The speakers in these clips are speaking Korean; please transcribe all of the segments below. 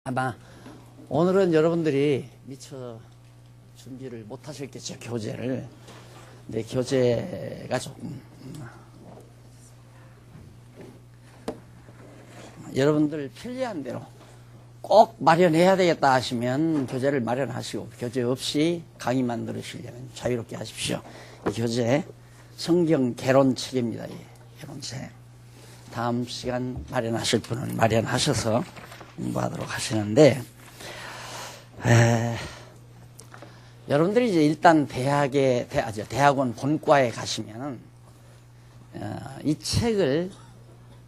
아마 오늘은 여러분들이 미처 준비를 못 하셨겠죠, 교재를. 근데 교재가 조금 여러분들 편리한 대로 꼭 마련해야 되겠다 하시면 교재를 마련하시고, 교재 없이 강의만 들으시려면 자유롭게 하십시오. 이 교재 성경 개론책입니다. 이 개론책. 다음 시간 마련하실 분은 마련하셔서 공부하도록 하시는데, 여러분들이 이제 일단 대학원 본과에 가시면은, 이 책을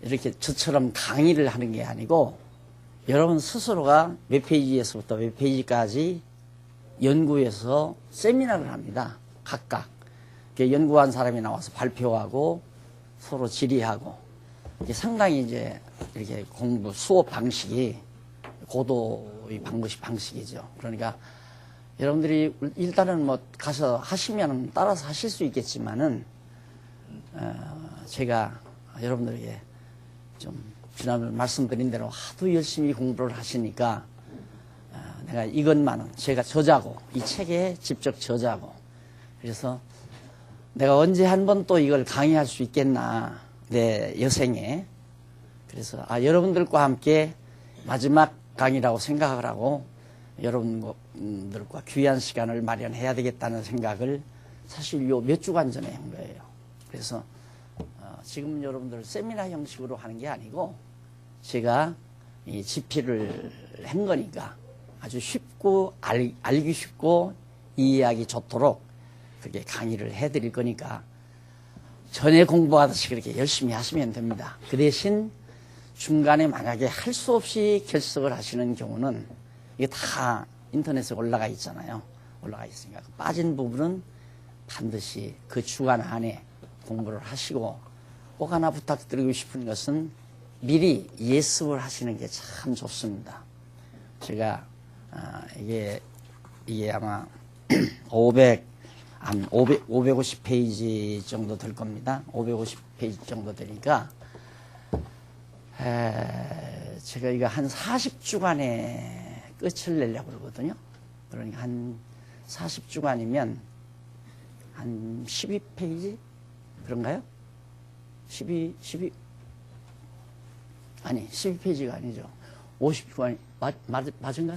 이렇게 저처럼 강의를 하는 게 아니고, 여러분 스스로가 몇 페이지에서부터 몇 페이지까지 연구해서 세미나를 합니다. 각각. 연구한 사람이 나와서 발표하고, 서로 질의하고, 이게 상당히 이제 이렇게 공부 수업 방식이 고도의 방식이죠. 그러니까 여러분들이 일단은 뭐 가서 하시면 따라서 하실 수 있겠지만은, 제가 여러분들에게 좀 지난번에 말씀드린 대로 하도 열심히 공부를 하시니까, 내가 이것만은 제가 저자고, 이 책에 직접 저자고, 그래서 내가 언제 한번 또 이걸 강의할 수 있겠나, 내 여생에. 그래서 여러분들과 함께 마지막 강의라고 생각을 하고 여러분들과 귀한 시간을 마련해야 되겠다는 생각을 사실 요 몇 주간 전에 한 거예요. 그래서 지금 여러분들 세미나 형식으로 하는 게 아니고, 제가 이 집필을 한 거니까 아주 쉽고 알기 쉽고 이해하기 좋도록 그렇게 강의를 해드릴 거니까 전에 공부하듯이 그렇게 열심히 하시면 됩니다. 그 대신 중간에 만약에 할 수 없이 결석을 하시는 경우는 이게 다 인터넷에 올라가 있잖아요. 올라가 있으니까 빠진 부분은 반드시 그 주간 안에 공부를 하시고, 꼭 하나 부탁드리고 싶은 것은 미리 예습을 하시는 게 참 좋습니다. 제가 이게 아마 550페이지 정도 될 겁니다. 550페이지 정도 되니까, 제가 이거 한 40주간에 끝을 내려고 그러거든요. 그러니까 한 40주간이면 한 12페이지? 그런가요? 12페이지가 아니죠. 50주간이, 맞은가?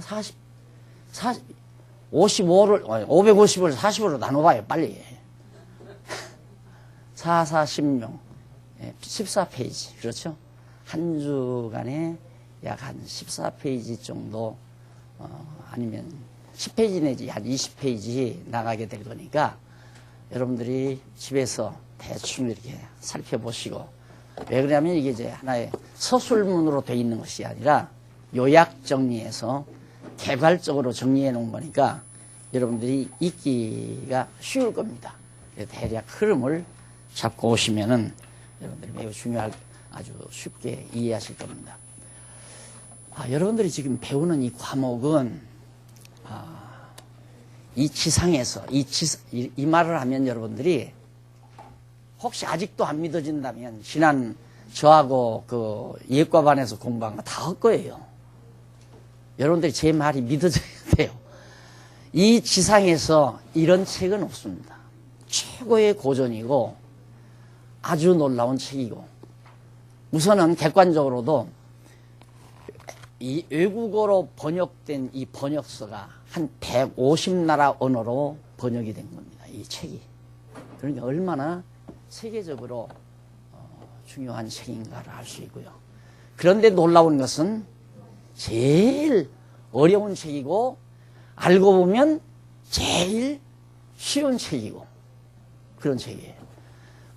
550을 40으로 나눠봐요, 빨리. 4, 4, 10명. 14페이지. 그렇죠? 한 주간에 약 한 14페이지 정도, 아니면 10페이지 내지 한 20페이지 나가게 될 거니까, 여러분들이 집에서 대충 이렇게 살펴보시고, 왜 그러냐면 이게 이제 하나의 서술문으로 돼 있는 것이 아니라 요약 정리해서 개괄적으로 정리해 놓은 거니까 여러분들이 읽기가 쉬울 겁니다. 대략 흐름을 잡고 오시면은 여러분들이 매우 아주 쉽게 이해하실 겁니다. 여러분들이 지금 배우는 이 과목은, 이 지상에서, 이 말을 하면 여러분들이 혹시 아직도 안 믿어진다면 지난 저하고 그 예과반에서 공부한 거 다 할 거예요. 여러분들이 제 말이 믿어져야 돼요. 이 지상에서 이런 책은 없습니다. 최고의 고전이고 아주 놀라운 책이고, 우선은 객관적으로도 이 외국어로 번역된 이 번역서가 한 150나라 언어로 번역이 된 겁니다. 이 책이. 그러니까 얼마나 세계적으로 중요한 책인가를 알 수 있고요. 그런데 놀라운 것은 제일 어려운 책이고, 알고 보면 제일 쉬운 책이고, 그런 책이에요.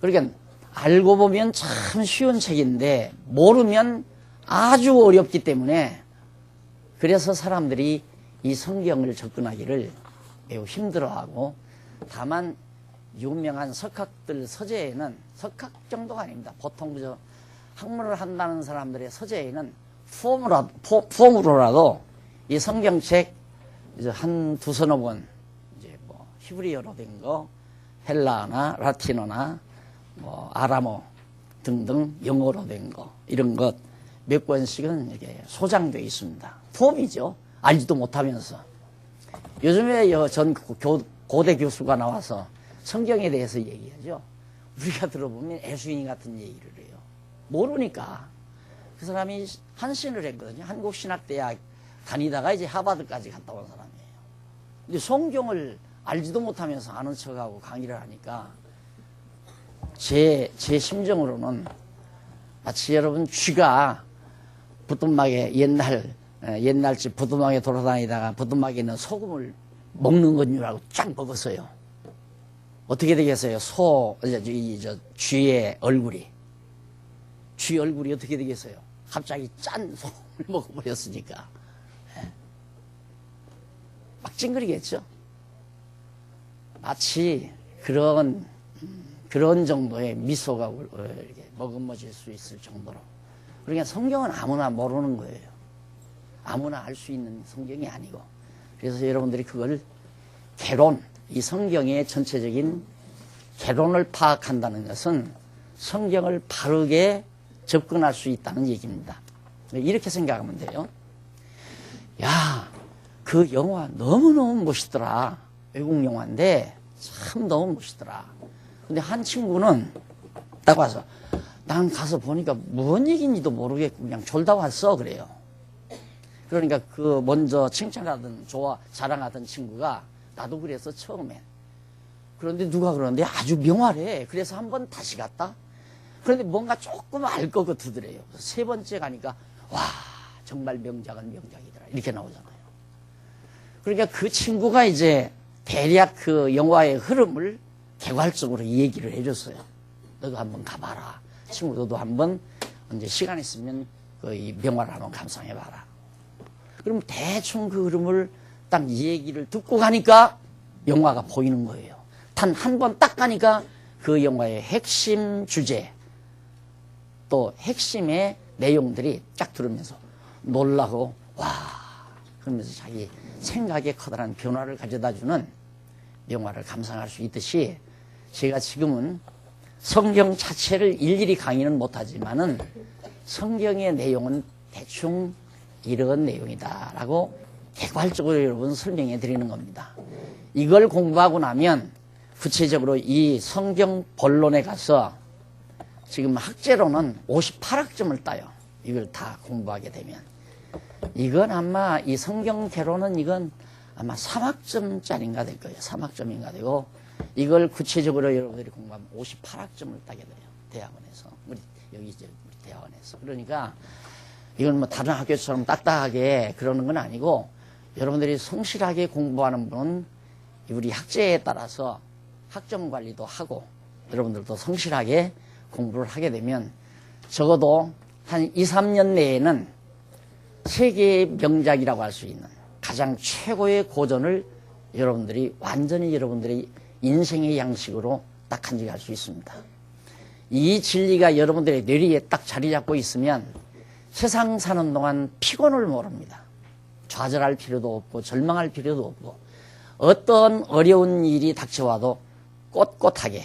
그러니까 알고 보면 참 쉬운 책인데 모르면 아주 어렵기 때문에, 그래서 사람들이 이 성경을 접근하기를 매우 힘들어하고, 다만 유명한 석학들 서재에는, 석학 정도가 아닙니다. 보통 학문을 한다는 사람들의 서재에는 폼으로라도 이 성경책 이제 한 두서너 권, 이제 뭐 히브리어로 된 거, 헬라어나 라틴어나 뭐 아람어 등등 영어로 된 거, 이런 것 몇 권씩은 이렇게 소장되어 있습니다. 폼이죠. 알지도 못하면서. 요즘에 전 고대 교수가 나와서 성경에 대해서 얘기하죠. 우리가 들어보면 애수인 같은 얘기를 해요. 모르니까. 그 사람이 한신을 했거든요. 한국신학대학 다니다가 이제 하버드까지 갔다 온 사람이에요. 근데 성경을 알지도 못하면서 아는 척하고 강의를 하니까 제 심정으로는 마치 여러분 쥐가 부뚜막에 옛날집 부뚜막에 돌아다니다가 부뚜막에 있는 소금을 먹는 건 줄 알고 쫙 먹었어요. 어떻게 되겠어요? 쥐의 얼굴이. 쥐 얼굴이 어떻게 되겠어요? 갑자기 짠 소금을 먹어버렸으니까. 막 찡그리겠죠? 마치 그런 정도의 미소가 이렇게 머금어질 수 있을 정도로. 그러니까 성경은 아무나 모르는 거예요. 아무나 알 수 있는 성경이 아니고. 그래서 여러분들이 그걸 개론, 이 성경의 전체적인 개론을 파악한다는 것은 성경을 바르게 접근할 수 있다는 얘기입니다. 이렇게 생각하면 돼요. 야, 그 영화 너무너무 멋있더라. 외국 영화인데 참 너무 멋있더라. 근데 한 친구는 딱 와서 난 가서 보니까 무슨 얘기인지도 모르겠고 그냥 졸다 왔어 그래요. 그러니까 그 먼저 칭찬하던 자랑하던 친구가 나도 그래서 처음에. 그런데 누가 그러는데 아주 명화래. 그래서 한번 다시 갔다. 그런데 뭔가 조금 알 것 같으더래요. 세 번째 가니까 와 정말 명작은 명작이더라. 이렇게 나오잖아요. 그러니까 그 친구가 이제 대략 그 영화의 흐름을 개괄적으로 얘기를 해줬어요. 너도 한번 가봐라. 친구도 한번 언제 시간 있으면 이 명화를 한번 감상해봐라. 그럼 대충 그 흐름을 딱 이 얘기를 듣고 가니까 영화가 보이는 거예요. 단 한 번 딱 가니까 그 영화의 핵심 주제 또 핵심의 내용들이 딱 들으면서 놀라고 와 그러면서 자기 생각에 커다란 변화를 가져다주는 영화를 감상할 수 있듯이 제가 지금은 성경 자체를 일일이 강의는 못하지만은 성경의 내용은 대충 이런 내용이다라고 개괄적으로 여러분 설명해 드리는 겁니다. 이걸 공부하고 나면 구체적으로 이 성경 본론에 가서 지금 학제로는 58학점을 따요. 이걸 다 공부하게 되면. 이건 아마 이 성경 개론은 이건 아마 3학점짜리인가 될 거예요. 3학점인가 되고 이걸 구체적으로 여러분들이 공부하면 58학점을 따게 돼요. 대학원에서. 여기 이제 우리 대학원에서. 그러니까 이건 뭐 다른 학교처럼 딱딱하게 그러는 건 아니고 여러분들이 성실하게 공부하는 분은 우리 학제에 따라서 학점 관리도 하고 여러분들도 성실하게 공부를 하게 되면 적어도 한 2, 3년 내에는 세계의 명작이라고 할 수 있는 가장 최고의 고전을 여러분들이 완전히 여러분들의 인생의 양식으로 딱 간직할 수 있습니다. 이 진리가 여러분들의 뇌리에 딱 자리 잡고 있으면 세상 사는 동안 피곤을 모릅니다. 좌절할 필요도 없고 절망할 필요도 없고 어떤 어려운 일이 닥쳐와도 꼿꼿하게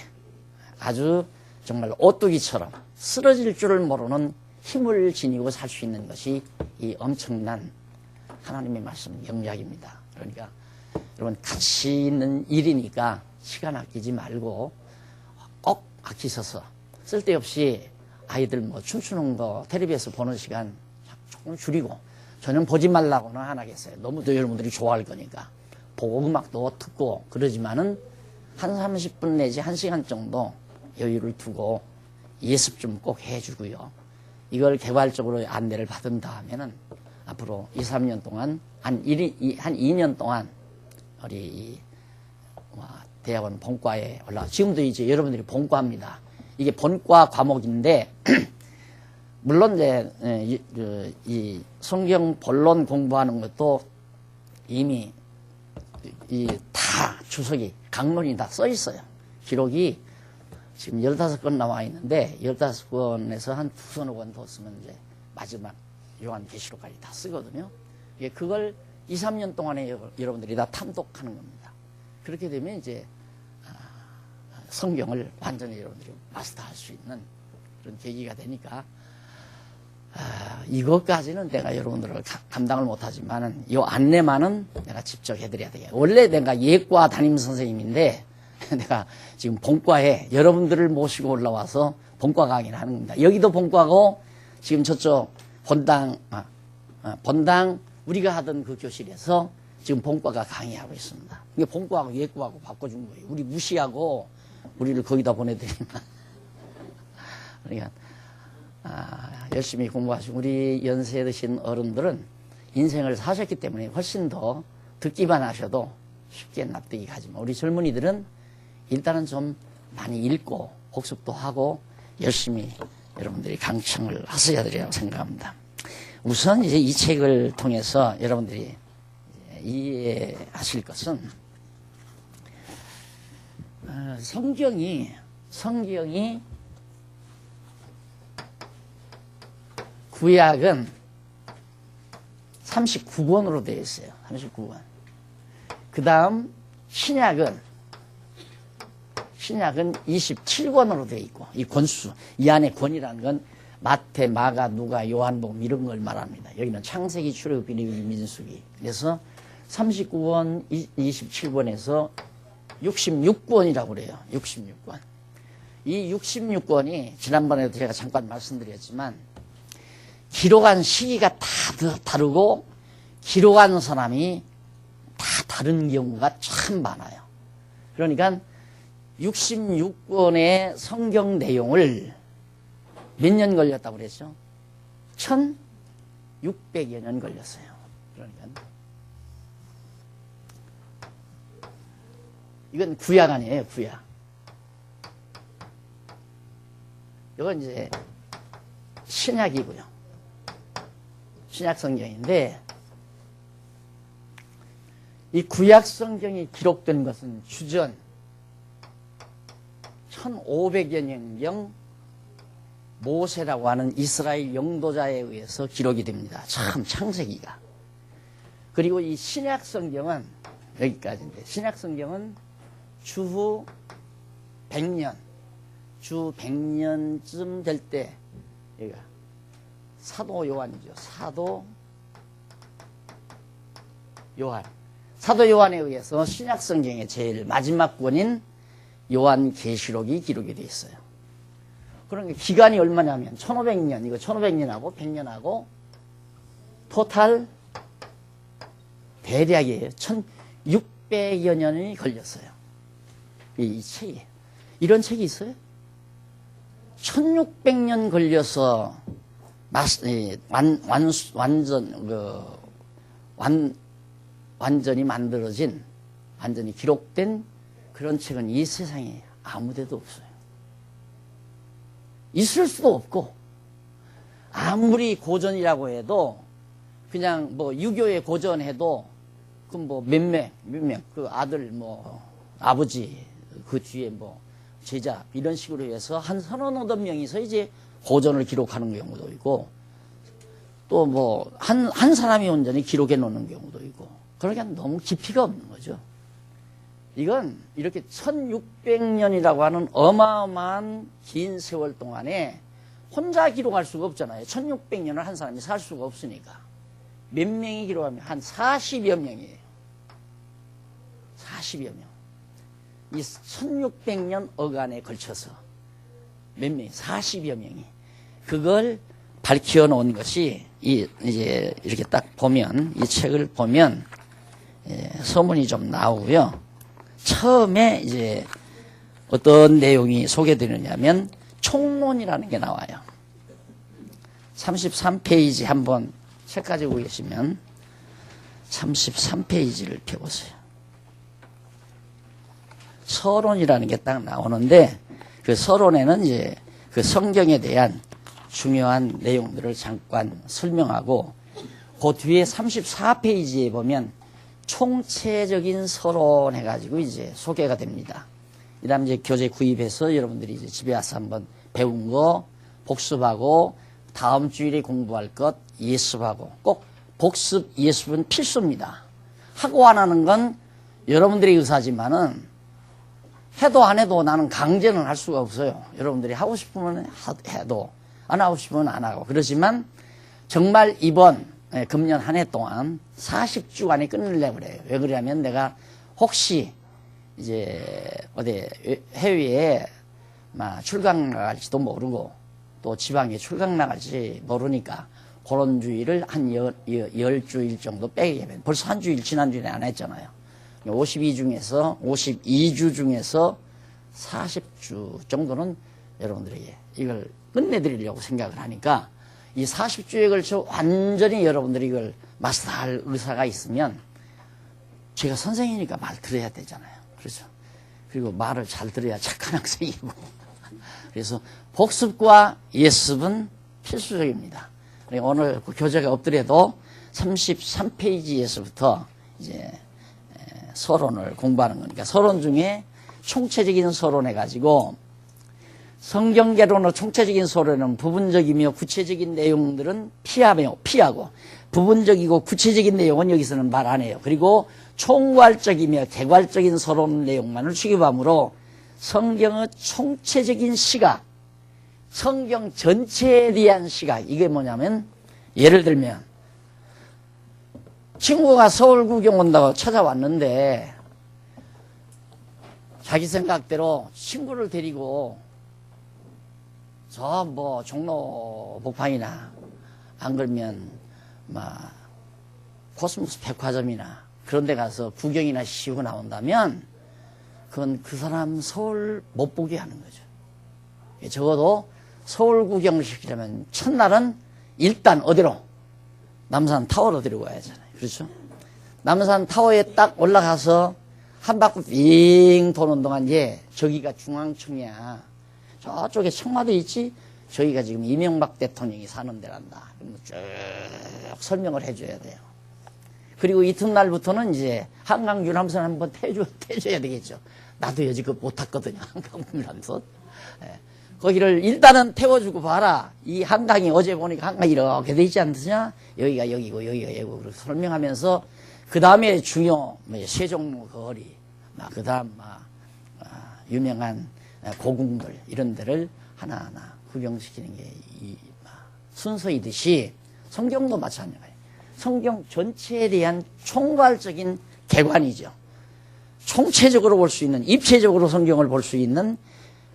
아주 정말 오뚜기처럼 쓰러질 줄을 모르는 힘을 지니고 살 수 있는 것이 이 엄청난 하나님의 말씀 영작입니다. 그러니까 여러분 가치 있는 일이니까 시간 아끼지 말고 꼭 아끼셔서 쓸데없이 아이들 뭐 춤추는 거 텔레비에서 보는 시간 조금 줄이고 저는 보지 말라고는 안 하겠어요. 너무 또 여러분들이 좋아할 거니까. 보고 음악도 듣고 그러지만은 한 30분 내지 1시간 정도 여유를 두고 예습 좀 꼭 해주고요. 이걸 개괄적으로 안내를 받은 다음에는 앞으로 2, 3년 동안 한 2년 동안 우리 대학원 본과에 지금도 이제 여러분들이 본과입니다. 이게 본과 과목인데 물론 이제 이 성경 본론 공부하는 것도 이미 다 주석이 강론이 다 써 있어요. 기록이 지금 15권 나와 있는데 15권에서 한 2서너 권 더 쓰면 이제 마지막 요한계시록까지 다 쓰거든요. 그걸 2, 3년 동안에 여러분들이 다 탐독하는 겁니다. 그렇게 되면 이제 성경을 완전히 여러분들이 마스터할 수 있는 그런 계기가 되니까 이것까지는 내가 여러분들을 감당을 못하지만은 이 안내만은 내가 직접 해드려야 되겠다. 원래 내가 예과 담임 선생님인데 내가 지금 본과에 여러분들을 모시고 올라와서 본과 강의를 하는 겁니다. 여기도 본과고 지금 저쪽 본당 우리가 하던 그 교실에서 지금 본과가 강의하고 있습니다. 이게 본과하고 예과하고 바꿔준 거예요. 우리 무시하고 우리를 거기다 보내드리면 그러니까 열심히 공부하시고 우리 연세 드신 어른들은 인생을 사셨기 때문에 훨씬 더 듣기만 하셔도 쉽게 납득이 가지만 우리 젊은이들은 일단은 좀 많이 읽고 복습도 하고 열심히 여러분들이 강청을 하셔야 되리라고 생각합니다. 우선 이제 이 책을 통해서 여러분들이 이해하실 것은 성경이 구약은 39권으로 되어 있어요. 39권. 그 다음 신약은 27권으로 되어 있고 이 권수, 이 안에 권이라는 건 마태, 마가, 누가, 요한복음 이런 걸 말합니다. 여기는 창세기, 출애굽기, 레위기, 민수기. 그래서 39권, 27권에서 66권이라고 그래요. 66권. 이 66권이 지난번에도 제가 잠깐 말씀드렸지만 기록한 시기가 다 다르고 기록한 사람이 다 다른 경우가 참 많아요. 그러니까 66권의 성경 내용을 몇 년 걸렸다고 그랬죠? 1600여 년 걸렸어요. 그러니까 이건 구약 아니에요, 구약. 이건 이제 신약이고요. 신약 성경인데 이 구약 성경이 기록된 것은 주전 1500여 년경 모세라고 하는 이스라엘 영도자에 의해서 기록이 됩니다. 참 창세기가. 그리고 이 신약 성경은 여기까지인데 신약 성경은 주후 100년 주 100년쯤 될 때 여기가 사도 요한이죠. 사도 요한에 의해서 신약 성경의 제일 마지막 권인 요한계시록이 기록이 되어 있어요. 그러니까 기간이 얼마냐면 1500년, 이거 1500년하고 100년하고 토탈 대략이에요. 1600여 년이 걸렸어요. 이 책이. 이런 책이 있어요? 1600년 걸려서 완전히 만들어진, 완전히 기록된 그런 책은 이 세상에 아무 데도 없어요. 있을 수도 없고, 아무리 고전이라고 해도, 그냥 뭐 유교의 고전해도, 그 뭐 몇 명, 그 아들 뭐, 아버지, 그 뒤에 뭐, 제자, 이런 식으로 해서 한 서너 명이서 이제 고전을 기록하는 경우도 있고, 또 뭐, 한 사람이 온전히 기록해 놓는 경우도 있고, 그러니까 너무 깊이가 없는 거죠. 이건 이렇게 1600년이라고 하는 어마어마한 긴 세월 동안에 혼자 기록할 수가 없잖아요. 1600년을 한 사람이 살 수가 없으니까. 몇 명이 기록하면 한 40여 명이에요. 40여 명. 이 1600년 어간에 걸쳐서 몇 명이, 40여 명이 그걸 밝혀 놓은 것이 이제 이렇게 딱 보면, 이 책을 보면 서문이 좀 나오고요. 처음에 이제 어떤 내용이 소개되느냐면 총론이라는 게 나와요. 33페이지 한번 책 가지고 계시면 33페이지를 펴보세요. 서론이라는 게 딱 나오는데 그 서론에는 이제 그 성경에 대한 중요한 내용들을 잠깐 설명하고 그 뒤에 34페이지에 보면 총체적인 서론 해가지고 이제 소개가 됩니다. 그 다음에 이제 교재 구입해서 여러분들이 이제 집에 와서 한번 배운 거 복습하고 다음 주일에 공부할 것 예습하고, 꼭 복습, 예습은 필수입니다. 하고 안 하는 건 여러분들의 의사지만은 해도 안 해도 나는 강제는 할 수가 없어요. 여러분들이 하고 싶으면 해도 안 하고 싶으면 안 하고. 그렇지만 정말 이번 금년 한 해 동안 40주간에 끝내려고 그래요. 왜 그러냐면 내가 혹시 이제 어디 해외에 출강 나갈지도 모르고 또 지방에 출강 나갈지 모르니까 그런 주일을 한 10주일 정도 빼게 되면 벌써 한 주일 지난주에 안 했잖아요. 52주 중에서 40주 정도는 여러분들에게 이걸 끝내드리려고 생각을 하니까 이 40주에 걸쳐 완전히 여러분들이 이걸 마스터할 의사가 있으면 제가 선생이니까 말 들어야 되잖아요. 그렇죠? 그리고 말을 잘 들어야 착한 학생이고. 그래서 복습과 예습은 필수적입니다. 오늘 그 교재가 없더라도 33페이지에서부터 이제 서론을 공부하는 거니까 서론 중에 총체적인 서론 해가지고 성경계로는 총체적인 서론은 부분적이며 구체적인 내용들은 피하고 부분적이고 구체적인 내용은 여기서는 말 안 해요. 그리고 총괄적이며 개괄적인 서론 내용만을 취급하므로 성경의 총체적인 시각, 성경 전체에 대한 시각, 이게 뭐냐면 예를 들면 친구가 서울 구경 온다고 찾아왔는데 자기 생각대로 친구를 데리고 저 뭐 종로 복판이나 안 그러면 코스모스 백화점이나 그런 데 가서 구경이나 쉬고 나온다면 그건 그 사람 서울 못 보게 하는 거죠. 적어도 서울 구경을 시키려면 첫날은 일단 어디로? 남산 타워로 데리고 가야 하잖아요. 그렇죠? 남산 타워에 딱 올라가서 한 바퀴 빙 도는 동안 저기가 중앙청이야. 저쪽에 청와대 있지? 저희가 지금 이명박 대통령이 사는 데란다. 쭉 설명을 해줘야 돼요. 그리고 이튿날부터는 이제 한강 유람선 한번 태줘야 되겠죠. 나도 여지껏 못 탔거든요. 한강 유람선. 거기를 일단은 태워주고 봐라. 이 한강이 어제 보니까 한강이 이렇게 돼 있지 않느냐? 여기가 여기고 여기가 여기고 그렇게 설명하면서 그 다음에 세종로 거리, 그 다음 유명한 고궁들 이런 데를 하나하나 구경시키는 게 순서이듯이 성경도 마찬가지예요. 성경 전체에 대한 총괄적인 개관이죠. 총체적으로 볼 수 있는, 입체적으로 성경을 볼 수 있는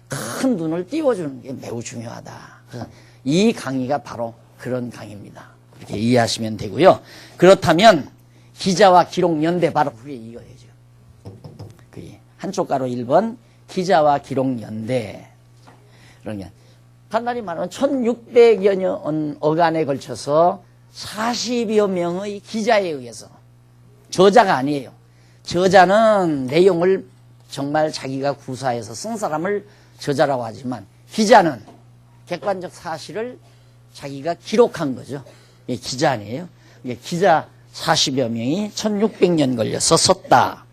큰 눈을 띄워주는 게 매우 중요하다. 그래서 이 강의가 바로 그런 강의입니다. 그렇게 이해하시면 되고요. 그렇다면 기자와 기록 연대 바로 그게 이거예요. 그게 한쪽 가로 1번 기자와 기록 연대. 그러면 간단히 말하면 1600여 어간에 걸쳐서 40여 명의 기자에 의해서, 저자가 아니에요. 저자는 내용을 정말 자기가 구사해서 쓴 사람을 저자라고 하지만 기자는 객관적 사실을 자기가 기록한 거죠. 이게 기자 아니에요. 이게 기자 40여 명이 1600년 걸려서 썼다.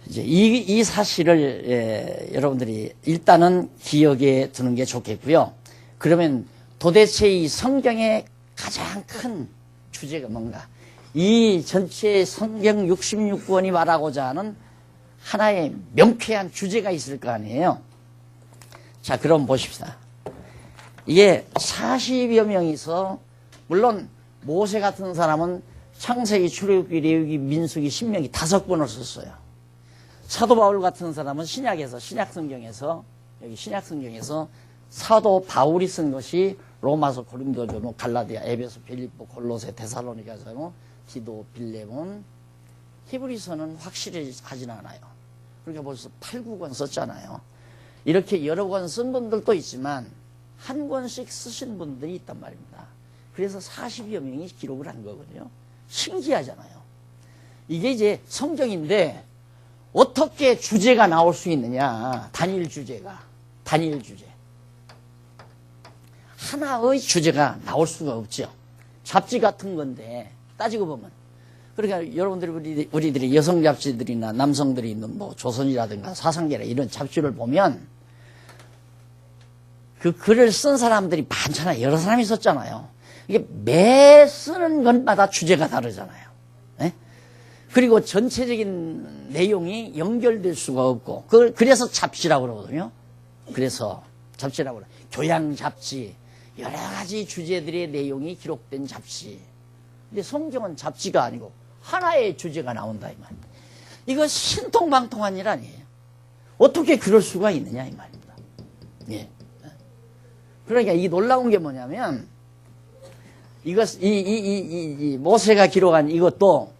이제 이 사실을 여러분들이 일단은 기억에 두는 게 좋겠고요. 그러면 도대체 이 성경의 가장 큰 주제가 뭔가? 이 전체 성경 66권이 말하고자 하는 하나의 명쾌한 주제가 있을 거 아니에요. 자, 그럼 보십시다. 이게 40여 명이서, 물론 모세 같은 사람은 창세기, 출애굽기, 레위기, 민수기, 신명기 5권을 썼어요. 사도 바울 같은 사람은 신약성경에서 사도 바울이 쓴 것이 로마서, 고린도전서, 갈라디아, 에베소, 빌립보, 골로새, 데살로니가서, 디도, 빌레몬, 히브리서는 확실히 하진 않아요. 그러니까 벌써 8, 9권 썼잖아요. 이렇게 여러 권 쓴 분들도 있지만 한 권씩 쓰신 분들이 있단 말입니다. 그래서 40여 명이 기록을 한 거거든요. 신기하잖아요. 이게 이제 성경인데 어떻게 주제가 나올 수 있느냐. 단일 주제. 하나의 주제가 나올 수가 없죠. 잡지 같은 건데 따지고 보면. 그러니까 여러분들이 우리들이 여성 잡지들이나 남성들이 있는 뭐 조선이라든가 사상계라 이런 잡지를 보면 그 글을 쓴 사람들이 많잖아요. 여러 사람이 썼잖아요. 이게 매 쓰는 것마다 주제가 다르잖아요. 네? 그리고 전체적인 내용이 연결될 수가 없고, 그래서 잡지라고 그러거든요. 그래서 잡지라고 그래요. 교양 잡지, 여러 가지 주제들의 내용이 기록된 잡지. 근데 성경은 잡지가 아니고 하나의 주제가 나온다 이 말입니다. 이거 신통방통한 일 아니에요. 어떻게 그럴 수가 있느냐 이 말입니다. 예. 그러니까 이 놀라운 게 뭐냐면 이 모세가 기록한 이것도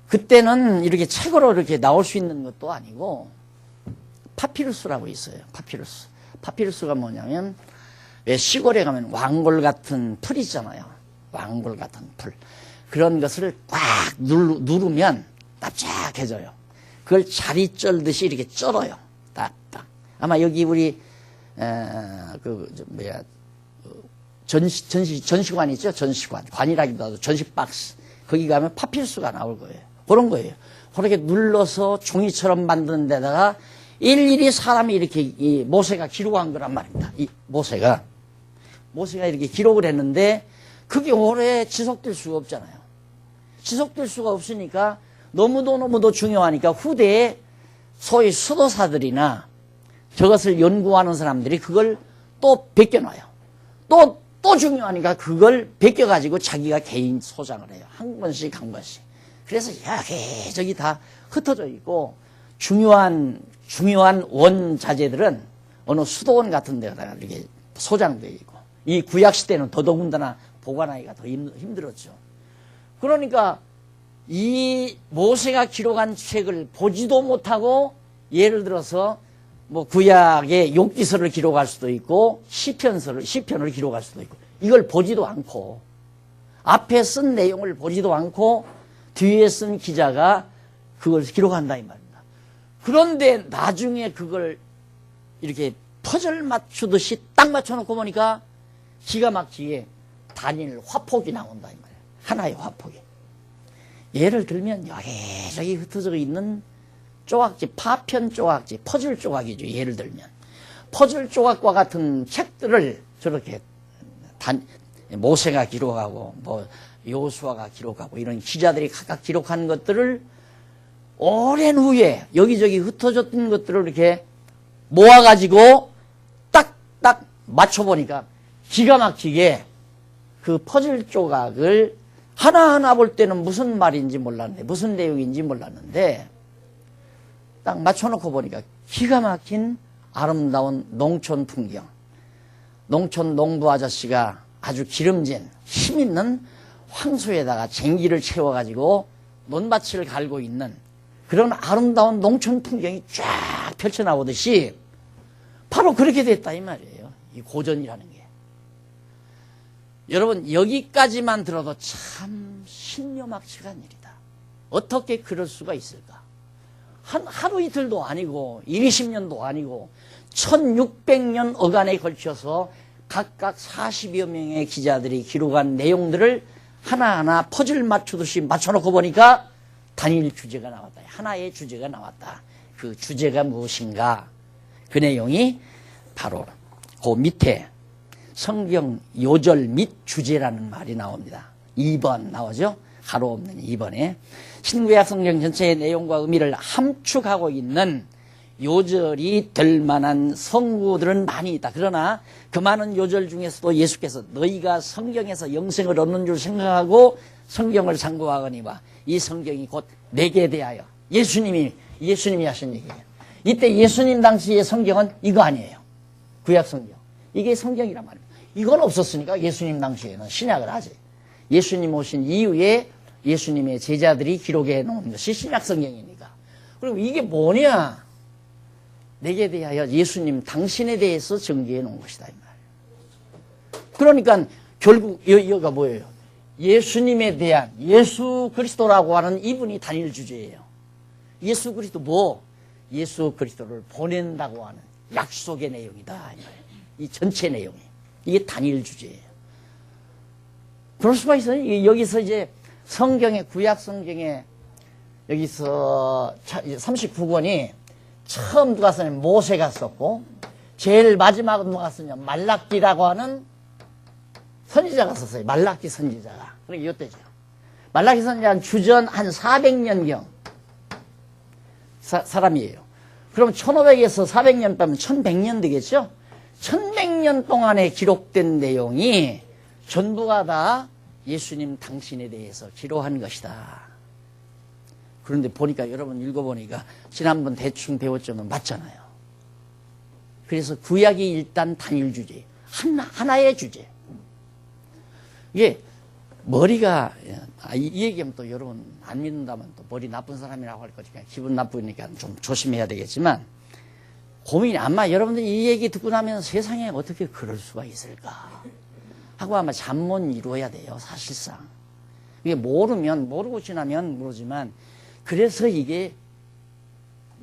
그때는 이렇게 책으로 이렇게 나올 수 있는 것도 아니고 파피루스라고 있어요. 파피루스. 파피루스가 뭐냐면 왜 시골에 가면 왕골 같은 풀 있잖아요. 왕골 같은 풀. 그런 것을 꽉 누르면 납작해져요. 그걸 자리 쩔듯이 이렇게 쩔어요. 딱딱. 아마 여기 우리 전시관 있죠? 전시관. 관이라기도 하고 전시박스. 거기 가면 파피루스가 나올 거예요. 그런 거예요. 그렇게 눌러서 종이처럼 만드는 데다가 일일이 사람이 이렇게 이 모세가 기록한 거란 말입니다. 이 모세가 이렇게 기록을 했는데 그게 오래 지속될 수가 없잖아요. 지속될 수가 없으니까 너무도 중요하니까 후대에 소위 수도사들이나 저것을 연구하는 사람들이 그걸 또 베껴놔요. 또 중요하니까 그걸 베껴가지고 자기가 개인 소장을 해요. 한 번씩. 그래서 여기저기 다 흩어져 있고 중요한 원자재들은 어느 수도원 같은 데다가 이렇게 소장되어 있고 이 구약시대는 더더군다나 보관하기가 더 힘들었죠. 그러니까 이 모세가 기록한 책을 보지도 못하고 예를 들어서 뭐 구약의 욥기서를 기록할 수도 있고 시편을 기록할 수도 있고 이걸 보지도 않고 앞에 쓴 내용을 보지도 않고 뒤에 쓴 기자가 그걸 기록한다 이 말입니다. 그런데 나중에 그걸 이렇게 퍼즐 맞추듯이 딱 맞춰놓고 보니까 기가 막히게 단일 화폭이 나온다 이 말이에요. 하나의 화폭이. 예를 들면 여기저기 흩어져 있는 조각지, 파편 조각지, 퍼즐 조각이죠. 예를 들면 퍼즐 조각과 같은 책들을 저렇게 모세가 기록하고 뭐 여호수아가 기록하고 이런 기자들이 각각 기록한 것들을 오랜 후에 여기저기 흩어졌던 것들을 이렇게 모아가지고 딱딱 맞춰보니까 기가 막히게 그 퍼즐 조각을 하나하나 볼 때는 무슨 말인지 몰랐는데 무슨 내용인지 몰랐는데 딱 맞춰놓고 보니까 기가 막힌 아름다운 농촌 풍경, 농촌 농부 아저씨가 아주 기름진 힘있는 황소에다가 쟁기를 채워가지고 논밭을 갈고 있는 그런 아름다운 농촌 풍경이 쫙 펼쳐나오듯이 바로 그렇게 됐다 이 말이에요. 이 고전이라는 게. 여러분 여기까지만 들어도 참 신묘막측한 일이다. 어떻게 그럴 수가 있을까? 하루 이틀도 아니고 20년도 아니고 1600년 어간에 걸쳐서 각각 40여 명의 기자들이 기록한 내용들을 하나하나 퍼즐 맞추듯이 맞춰놓고 보니까 단일 주제가 나왔다. 하나의 주제가 나왔다. 그 주제가 무엇인가? 그 내용이 바로 그 밑에 성경 요절 및 주제라는 말이 나옵니다. 2번 나오죠? 가로 없는 2번에 신구약 성경 전체의 내용과 의미를 함축하고 있는 요절이 될 만한 성구들은 많이 있다. 그러나 그 많은 요절 중에서도 예수께서 너희가 성경에서 영생을 얻는 줄 생각하고 성경을 상고하거니와 이 성경이 곧 내게 대하여 예수님이 하신 얘기예요. 이때 예수님 당시의 성경은 이거 아니에요. 구약 성경. 이게 성경이란 말입니다. 이건 없었으니까 예수님 당시에는 신약을 하지. 예수님 오신 이후에 예수님의 제자들이 기록해 놓은 것이 신약 성경이니까. 그리고 이게 뭐냐? 내게 대하여 예수님 당신에 대해서 정기해 놓은 것이다 이 말이에요. 그러니까 결국 여기가 뭐예요? 예수님에 대한 예수 그리스도라고 하는 이분이 단일 주제예요. 예수 그리스도 뭐? 예수 그리스도를 보낸다고 하는 약속의 내용이다 이 말이에요. 이 전체 내용이. 이게 단일 주제예요. 그럴 수가 있어요. 여기서 이제 성경의 구약 성경에 여기서 39권이 처음 누가 썼냐면 모세가 썼고 제일 마지막은 누가 썼냐 말라기라고 하는 선지자가 썼어요. 말라기 선지자가. 그러니까 이때죠. 말라기 선지자는 주전 한 400년경 사람이에요. 그럼 1500에서 400년 빼면 1100년 되겠죠? 천백년 동안에 기록된 내용이 전부가 다 예수님 당신에 대해서 기록한 것이다. 그런데 보니까 여러분 읽어보니까 지난번 대충 배웠지만 맞잖아요. 그래서 구약이 일단 단일 주제, 하나의 주제. 이게 머리가 이 얘기하면 또 여러분 안 믿는다면 또 머리 나쁜 사람이라고 할 거니까 기분 나쁘니까 좀 조심해야 되겠지만 고민이 아마 여러분들이 이 얘기 듣고 나면 세상에 어떻게 그럴 수가 있을까 하고 아마 잠못 이루어야 돼요. 사실상 이게 모르고 지나면 모르지만 그래서 이게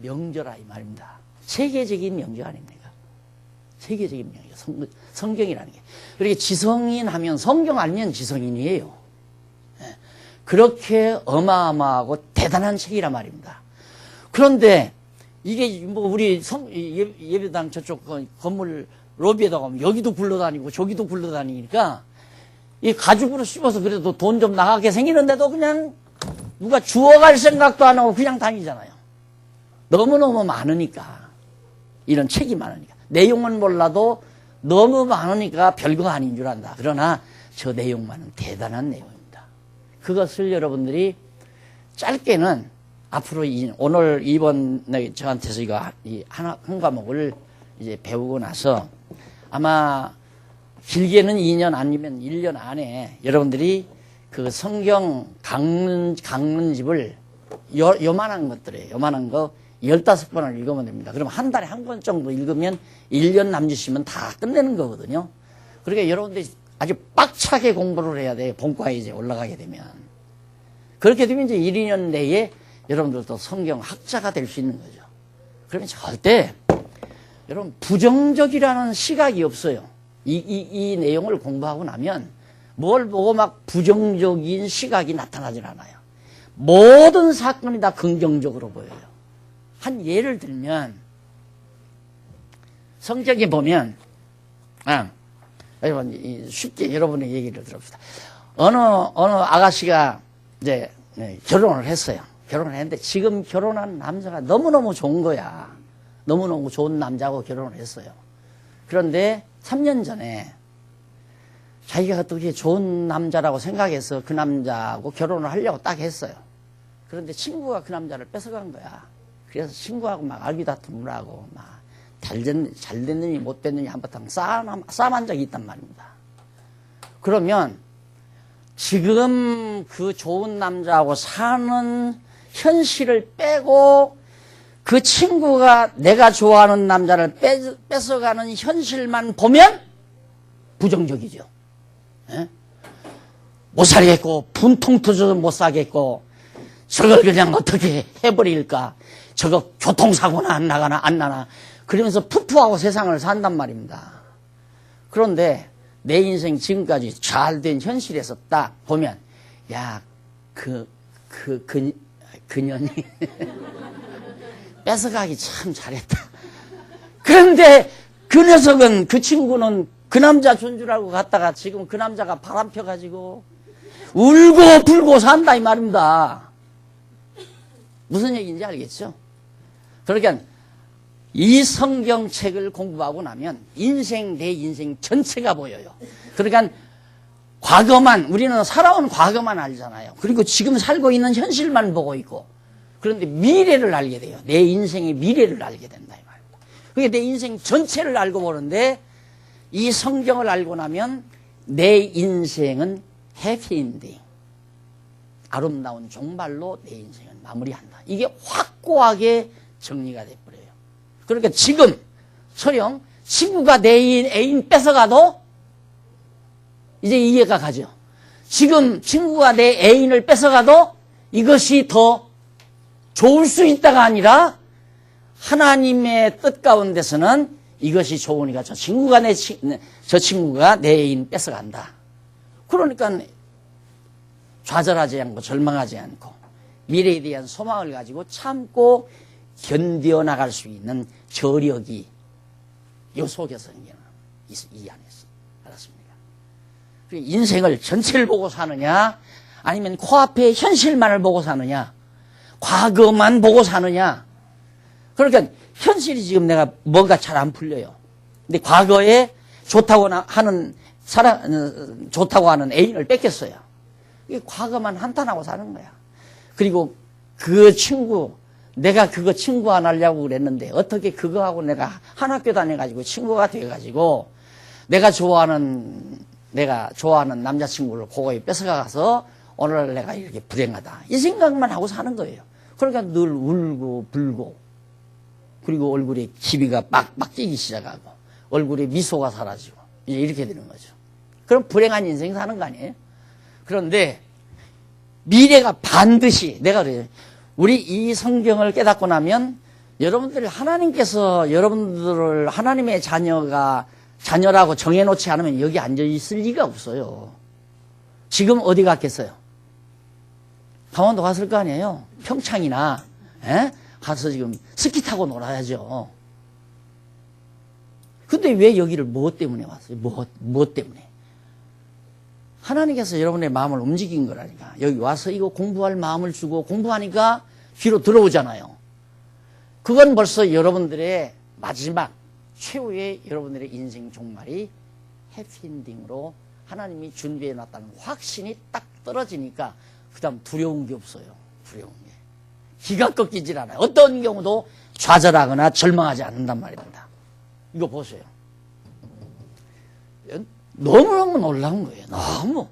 명절아 이 말입니다. 세계적인 명절 아닙니까? 세계적인 명절 성경이라는 게. 그렇게 지성인 하면 성경 아니면 지성인이에요. 그렇게 어마어마하고 대단한 책이란 말입니다. 그런데 이게 뭐 우리 예배당 저쪽 건물 로비에다가 가면 여기도 굴러다니고 저기도 굴러다니니까 이 가죽으로 씹어서 그래도 돈 좀 나가게 생기는데도 그냥 누가 주워갈 생각도 안 하고 그냥 다니잖아요. 너무너무 많으니까. 이런 책이 많으니까. 내용은 몰라도 너무 많으니까 별거 아닌 줄 안다. 그러나 저 내용만은 대단한 내용입니다. 그것을 여러분들이 짧게는 앞으로 오늘 이번 저한테서 이거 한 과목을 이제 배우고 나서 아마 길게는 2년 아니면 1년 안에 여러분들이 그 성경 강론집을 요만한 것들이에요. 요만한 거 15번을 읽으면 됩니다. 그럼 한 달에 한 권 정도 읽으면 1년 남짓이면 다 끝내는 거거든요. 그러니까 여러분들이 아주 빡차게 공부를 해야 돼요. 본과에 이제 올라가게 되면. 그렇게 되면 이제 1, 2년 내에 여러분들도 성경 학자가 될 수 있는 거죠. 그러면 절대 여러분 부정적이라는 시각이 없어요. 이 내용을 공부하고 나면 뭘 보고 막 부정적인 시각이 나타나질 않아요. 모든 사건이 다 긍정적으로 보여요. 한 예를 들면 성경에 보면 쉽게 여러분의 얘기를 들읍시다. 어느 아가씨가 이제 결혼을 했어요. 결혼을 했는데 지금 결혼한 남자가 너무너무 좋은 거야. 너무너무 좋은 남자하고 결혼을 했어요. 그런데 3년 전에 자기가 어떻게 좋은 남자라고 생각해서 그 남자하고 결혼을 하려고 딱 했어요. 그런데 친구가 그 남자를 뺏어간 거야. 그래서 친구하고 막 알기다툼을 하고 막 잘 됐느니 못 됐느니 한바탕 싸움한 적이 있단 말입니다. 그러면 지금 그 좋은 남자하고 사는 현실을 빼고 그 친구가 내가 좋아하는 남자를 뺏어가는 현실만 보면 부정적이죠. 예? 못 살겠고 분통 터져서 못 사겠고 저걸 그냥 어떻게 해버릴까. 저거 교통사고나 안 나나 그러면서 푸푸하고 세상을 산단 말입니다. 그런데 내 인생 지금까지 잘된 현실에서 딱 보면 야 그년이 뺏어가기 참 잘했다. 그런데 그 녀석은 그 친구는 그 남자 준 줄 알고 갔다가 지금 그 남자가 바람 펴가지고 울고 불고 산다 이 말입니다. 무슨 얘기인지 알겠죠? 그러니까 이 성경책을 공부하고 나면 내 인생 전체가 보여요. 그러니까 우리는 살아온 과거만 알잖아요. 그리고 지금 살고 있는 현실만 보고 있고 그런데 미래를 알게 돼요. 내 인생의 미래를 알게 된다 이 말입니다. 그게 내 인생 전체를 알고 보는데 이 성경을 알고 나면 내 인생은 해피엔딩, 아름다운 종말로 내 인생을 마무리한다. 이게 확고하게 정리가 돼버려요. 그러니까 지금 설령 친구가 내 애인 뺏어가도 이제 이해가 가죠. 지금 친구가 내 애인을 뺏어가도 이것이 더 좋을 수 있다가 아니라 하나님의 뜻 가운데서는 이것이 좋으니까 저 친구가 내 애인 뺏어간다. 그러니까 좌절하지 않고 절망하지 않고 미래에 대한 소망을 가지고 참고 견뎌나갈 수 있는 저력이 요 속에서 이 안에 알았습니까? 인생을 전체를 보고 사느냐 아니면 코앞의 현실만을 보고 사느냐 과거만 보고 사느냐. 그러니까 현실이 지금 내가 뭔가 잘 안 풀려요. 근데 과거에 좋다고 하는 애인을 뺏겼어요. 이게 과거만 한탄하고 사는 거야. 그리고 그 친구, 내가 그거 친구 안 하려고 그랬는데 어떻게 그거하고 내가 한 학교 다녀가지고 친구가 돼가지고 내가 좋아하는 남자친구를 그거에 뺏어가서 오늘 내가 이렇게 불행하다. 이 생각만 하고 사는 거예요. 그러니까 늘 울고 불고 그리고 얼굴에 기미가 빡빡 찌기 시작하고 얼굴에 미소가 사라지고 이제 이렇게 되는 거죠. 그럼 불행한 인생 사는 거 아니에요? 그런데 미래가 반드시 내가 그래요. 우리 이 성경을 깨닫고 나면 하나님께서 여러분들을 하나님의 자녀라고 정해놓지 않으면 여기 앉아있을 리가 없어요. 지금 어디 갔겠어요? 강원도 갔을 거 아니에요? 평창이나 가서 지금 스키 타고 놀아야죠. 근데 왜 여기를 무엇 때문에 왔어요? 무엇 때문에? 하나님께서 여러분의 마음을 움직인 거라니까. 여기 와서 이거 공부할 마음을 주고 공부하니까 귀로 들어오잖아요. 그건 벌써 여러분들의 마지막 최후의 여러분들의 인생 종말이 해피엔딩으로 하나님이 준비해놨다는 확신이 딱 떨어지니까 그 다음 두려운 게 없어요. 두려운 게. 기가 꺾이질 않아요. 어떤 경우도 좌절하거나 절망하지 않는단 말입니다. 이거 보세요. 너무너무 놀라운 거예요. 너무.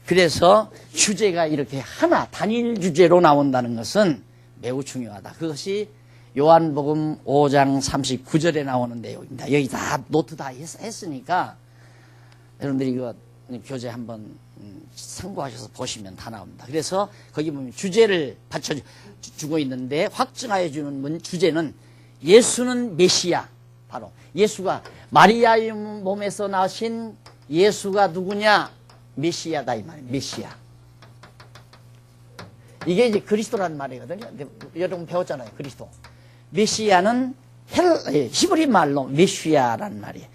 그래서 주제가 이렇게 단일 주제로 나온다는 것은 매우 중요하다. 그것이 요한복음 5장 39절에 나오는 내용입니다. 여기 다 노트 다 했으니까 여러분들이 이거 교재 한번 참고하셔서 보시면 다 나옵니다. 그래서 거기 보면 주제를 받쳐주고 있는데 확증하여 주는 주제는 예수는 메시아. 바로 예수가 마리아의 몸에서 나신 예수가 누구냐? 메시아다 이 말이에요. 메시아. 이게 이제 그리스도라는 말이거든요. 여러분 배웠잖아요. 그리스도. 메시아는 히브리 말로 메시아라는 말이에요.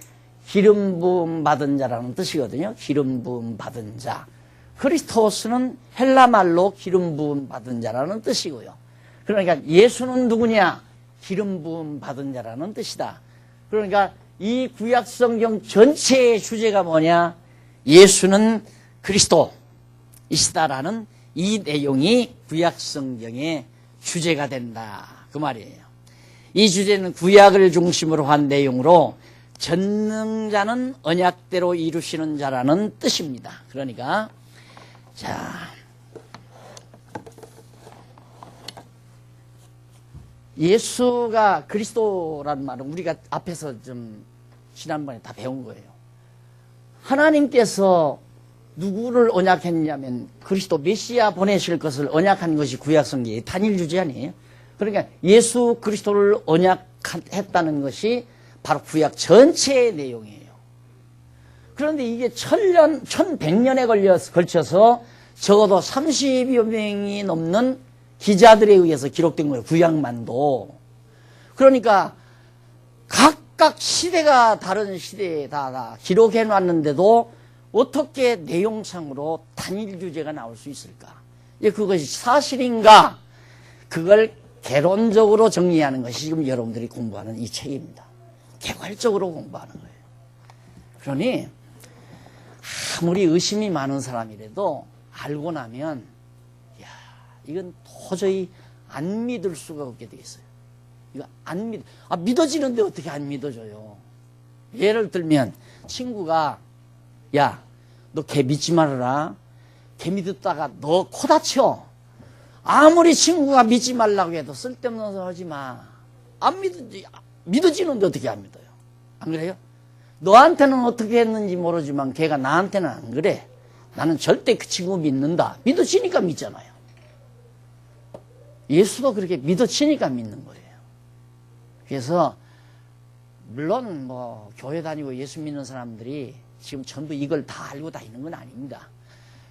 기름 부음 받은 자라는 뜻이거든요. 기름 부음 받은 자. 크리스토스는 헬라 말로 기름 부음 받은 자라는 뜻이고요. 그러니까 예수는 누구냐? 기름 부음 받은 자라는 뜻이다. 그러니까 이 구약 성경 전체의 주제가 뭐냐? 예수는 그리스도이시다라는 이 내용이 구약 성경의 주제가 된다. 그 말이에요. 이 주제는 구약을 중심으로 한 내용으로 전능자는 언약대로 이루시는 자라는 뜻입니다. 그러니까 예수가 그리스도라는 말은 우리가 앞에서 좀 지난번에 다 배운 거예요. 하나님께서 누구를 언약했냐면 그리스도 메시아 보내실 것을 언약한 것이 구약성경의 단일 주제 아니에요. 그러니까 예수 그리스도를 언약했다는 것이 바로 구약 전체의 내용이에요. 그런데 이게 1100년에 걸쳐서 적어도 30여 명이 넘는 기자들에 의해서 기록된 거예요. 구약만도. 그러니까 각각 시대가 다른 시대에 다 기록해 놨는데도 어떻게 내용상으로 단일 주제가 나올 수 있을까? 그것이 사실인가? 그걸 개론적으로 정리하는 것이 지금 여러분들이 공부하는 이 책입니다. 개괄적으로 공부하는 거예요. 그러니 아무리 의심이 많은 사람이라도 알고 나면 이건 도저히 안 믿을 수가 없게 되겠어요. 이거 믿어지는데 어떻게 안 믿어져요? 예를 들면 친구가 너 걔 믿지 말아라. 걔 믿었다가 너 코 다쳐. 아무리 친구가 믿지 말라고 해도 쓸데없는 소리 하지 마. 믿어지는데 어떻게 안 믿어요? 안 그래요? 너한테는 어떻게 했는지 모르지만 걔가 나한테는 안 그래. 나는 절대 그 친구 믿는다. 믿어지니까 믿잖아요. 예수도 그렇게 믿어지니까 믿는 거예요. 그래서 물론 교회 다니고 예수 믿는 사람들이 지금 전부 이걸 다 알고 다니는 건 아닙니다.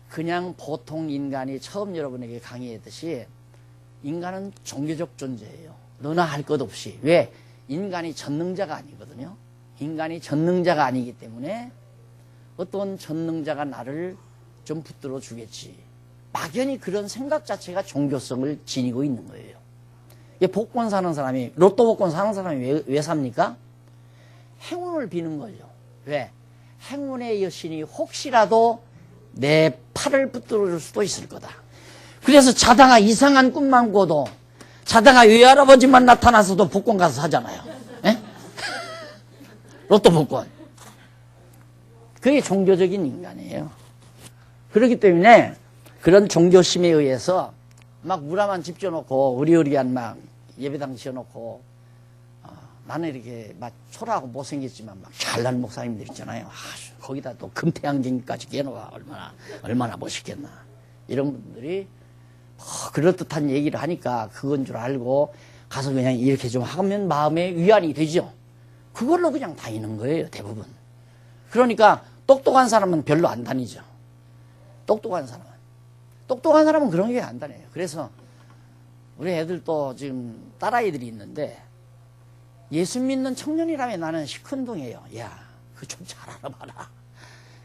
그냥 보통 인간이 처음 여러분에게 강의했듯이 인간은 종교적 존재예요. 너나 할 것 없이. 왜? 인간이 전능자가 아니거든요. 인간이 전능자가 아니기 때문에 어떤 전능자가 나를 좀 붙들어 주겠지. 막연히 그런 생각 자체가 종교성을 지니고 있는 거예요. 복권 사는 사람이, 로또 복권 사는 사람이 왜 삽니까? 행운을 비는 거죠. 왜? 행운의 여신이 혹시라도 내 팔을 붙들어 줄 수도 있을 거다. 그래서 자다가 이상한 꿈만 꿔도, 자다가 외할아버지만 나타나서도 복권 가서 사잖아요. 에? 로또 복권. 그게 종교적인 인간이에요. 그렇기 때문에 그런 종교심에 의해서 막 무라만 집져놓고 의리의리한 막 예배당 지어놓고 나는 이렇게 막 초라하고 못생겼지만 막 잘난 목사님들 있잖아요. 거기다 또 금태안경까지 끼워놓아 얼마나 멋있겠나. 이런 분들이 그럴듯한 얘기를 하니까 그건 줄 알고 가서 그냥 이렇게 좀 하면 마음에 위안이 되죠. 그걸로 그냥 다니는 거예요, 대부분. 그러니까 똑똑한 사람은 별로 안 다니죠. 똑똑한 사람은 그런 게 안 다녀요. 그래서 우리 애들도 지금 딸아이들이 있는데 예수 믿는 청년이라면 나는 시큰둥해요. 야, 그거 좀 잘 알아봐라.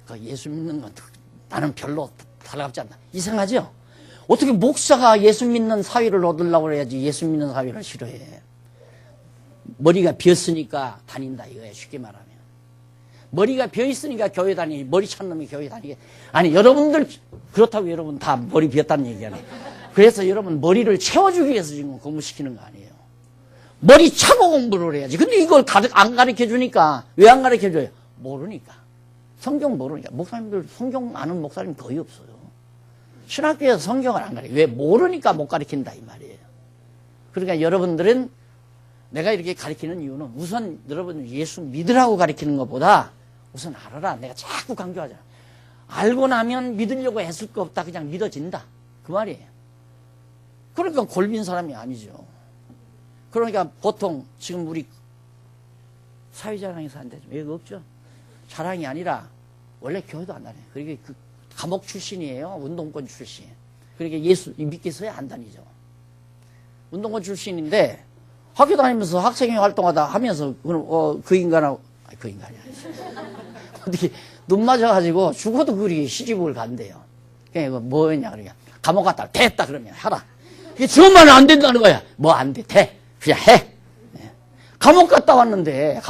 그 예수 믿는 건 나는 별로 달갑지 않다. 이상하죠? 어떻게 목사가 예수 믿는 사위를 얻으려고 그래야지 예수 믿는 사위를 싫어해. 머리가 비었으니까 다닌다 이거예요. 쉽게 말하면. 머리가 비어있으니까 교회 다니지. 머리 찬 놈이 교회 다니게. 아니, 여러분들 그렇다고 여러분 다 머리 비었다는 얘기잖아요. 그래서 여러분 머리를 채워주기 위해서 지금 공부시키는 거 아니에요. 머리 차고 공부를 해야지. 근데 이걸 안 가르쳐주니까. 왜 안 가르쳐줘요? 모르니까. 성경 모르니까. 목사님들 성경 아는 목사님 거의 없어요. 신학교에서 성경을 안 가르쳐요. 왜? 모르니까 못 가르친다 이 말이에요. 그러니까 여러분들은 내가 이렇게 가르치는 이유는 우선 여러분 예수 믿으라고 가르치는 것보다 우선 알아라. 내가 자꾸 강조하잖아. 알고 나면 믿으려고 애쓸 거 없다. 그냥 믿어진다. 그 말이에요. 그러니까 골빈 사람이 아니죠. 그러니까 보통 지금 우리 사회자랑에서 한데 왜 없죠? 자랑이 아니라 원래 교회도 안 다녀요. 그러니까 그 감옥 출신이에요. 운동권 출신. 그러니까 예수 믿겠어야 안 다니죠. 운동권 출신인데 학교 다니면서 학생회 활동하다 하면서 그 인간하고 그 인간이 아니지. 어떻게 눈 맞아가지고 죽어도 그리 시집을 간대요. 그러니까 뭐였냐 그러냐 감옥 갔다 됐다 그러면 하라. 이게 저만 안 된다는 거야. 뭐 안 돼. 돼. 그냥 해. 감옥 갔다 왔는데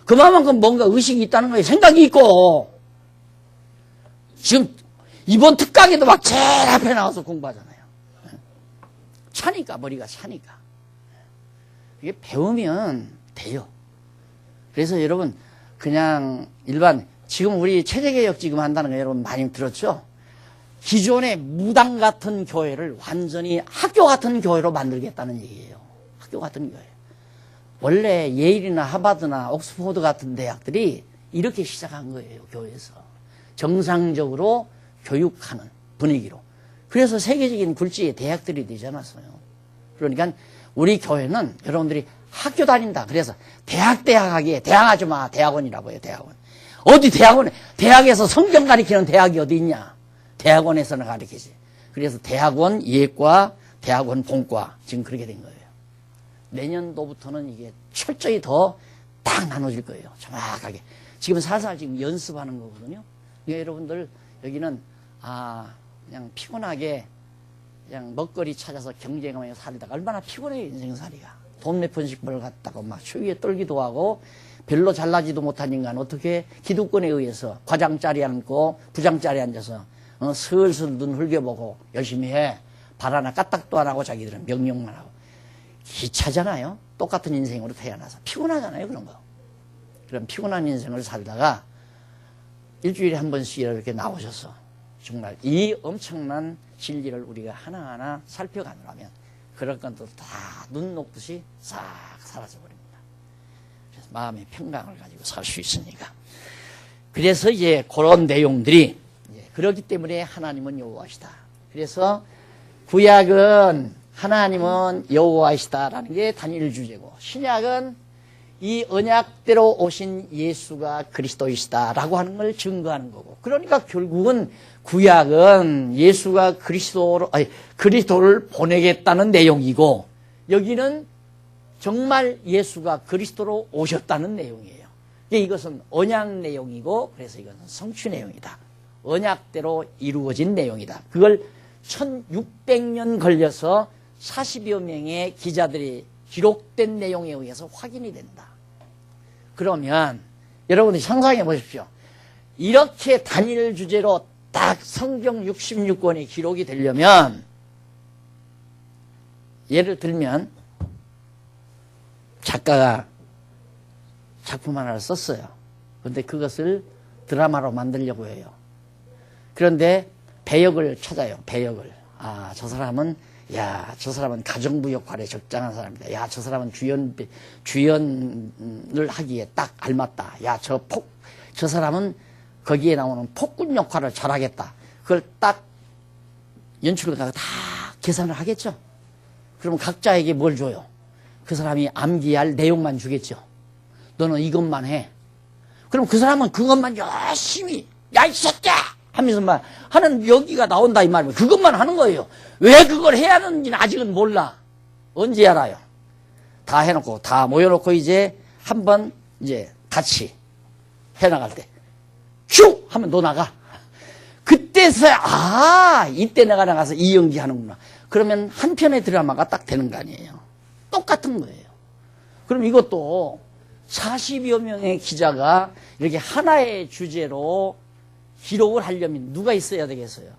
그만큼 뭔가 의식이 있다는 거예요. 생각이 있고. 지금 이번 특강에도 막 제일 앞에 나와서 공부하잖아요. 차니까 머리가 차니까. 이게 배우면 돼요. 그래서 여러분 그냥 일반 지금 우리 체제개혁 지금 한다는 거 여러분 많이 들었죠? 기존의 무당 같은 교회를 완전히 학교 같은 교회로 만들겠다는 얘기예요. 학교 같은 교회. 원래 예일이나 하버드나 옥스퍼드 같은 대학들이 이렇게 시작한 거예요. 교회에서. 정상적으로 교육하는 분위기로. 그래서 세계적인 굴지의 대학들이 되지 않았어요. 그러니까 우리 교회는 여러분들이 학교 다닌다. 그래서 대학하기에 대학하지 마. 대학원이라고 해요. 대학원. 어디 대학원에 대학에서 성경 가르치는 대학이 어디 있냐. 대학원에서는 가르치지. 그래서 대학원 예과, 대학원 본과 지금 그렇게 된 거예요. 내년도부터는 이게 철저히 더 딱 나눠질 거예요. 정확하게. 지금 살살 지금 연습하는 거거든요. 그러니까 여러분들 여기는 그냥 피곤하게 그냥 먹거리 찾아서 경쟁하며 살다가 얼마나 피곤해요. 인생살이가. 돈 몇 푼씩 벌어갔다고 막 추위에 떨기도 하고 별로 잘나지도 못한 인간 어떻게 기득권에 의해서 과장짜리 앉고 부장짜리 앉아서 슬슬 눈 흘겨보고 열심히 해. 발 하나 까딱도 안 하고 자기들은 명령만 하고. 기차잖아요. 똑같은 인생으로 태어나서. 피곤하잖아요. 그런 거. 그런 피곤한 인생을 살다가 일주일에 한 번씩 이렇게 나오셔서 정말 이 엄청난 진리를 우리가 하나하나 살펴가느라면 그럴 건도 다 눈 녹듯이 싹 사라져버립니다. 그래서 마음의 평강을 가지고 살 수 있으니까. 그래서 이제 그런 내용들이 그렇기 때문에 하나님은 여호와시다. 그래서 구약은 하나님은 여호와시다라는 게 단일 주제고 신약은 이 언약대로 오신 예수가 그리스도이시다라고 하는 걸 증거하는 거고. 그러니까 결국은 구약은 예수가 그리스도를 보내겠다는 내용이고 여기는 정말 예수가 그리스도로 오셨다는 내용이에요. 이것은 언약 내용이고 그래서 이것은 성취 내용이다. 언약대로 이루어진 내용이다. 그걸 1600년 걸려서 40여 명의 기자들이 기록된 내용에 의해서 확인이 된다. 그러면 여러분이 상상해 보십시오. 이렇게 단일 주제로 딱 성경 66권이 기록이 되려면 예를 들면 작가가 작품 하나를 썼어요. 그런데 그것을 드라마로 만들려고 해요. 그런데 배역을 찾아요. 배역을. 아, 저 사람은 가정부 역할에 적당한 사람이다. 야, 저 사람은 주연을 하기에 딱 알맞다. 야, 저 사람은 거기에 나오는 폭군 역할을 잘하겠다. 그걸 딱 연출가가 다 계산을 하겠죠. 그러면 각자에게 뭘 줘요? 그 사람이 암기할 내용만 주겠죠. 너는 이것만 해. 그럼 그 사람은 그것만 열심히, 야, 이 새끼야! 하면서 막 하는 여기가 나온다, 이 말이에요. 그것만 하는 거예요. 왜 그걸 해야 하는지는 아직은 몰라. 언제 알아요? 다 해놓고, 다 모여놓고 이제 한번 이제 같이 해나갈 때, 큐! 하면 너 나가. 그때서야, 이때 내가 나가서 이 연기 하는구나. 그러면 한 편의 드라마가 딱 되는 거 아니에요. 똑같은 거예요. 그럼 이것도 40여 명의 기자가 이렇게 하나의 주제로 기록을 하려면 누가 있어야 되겠어요?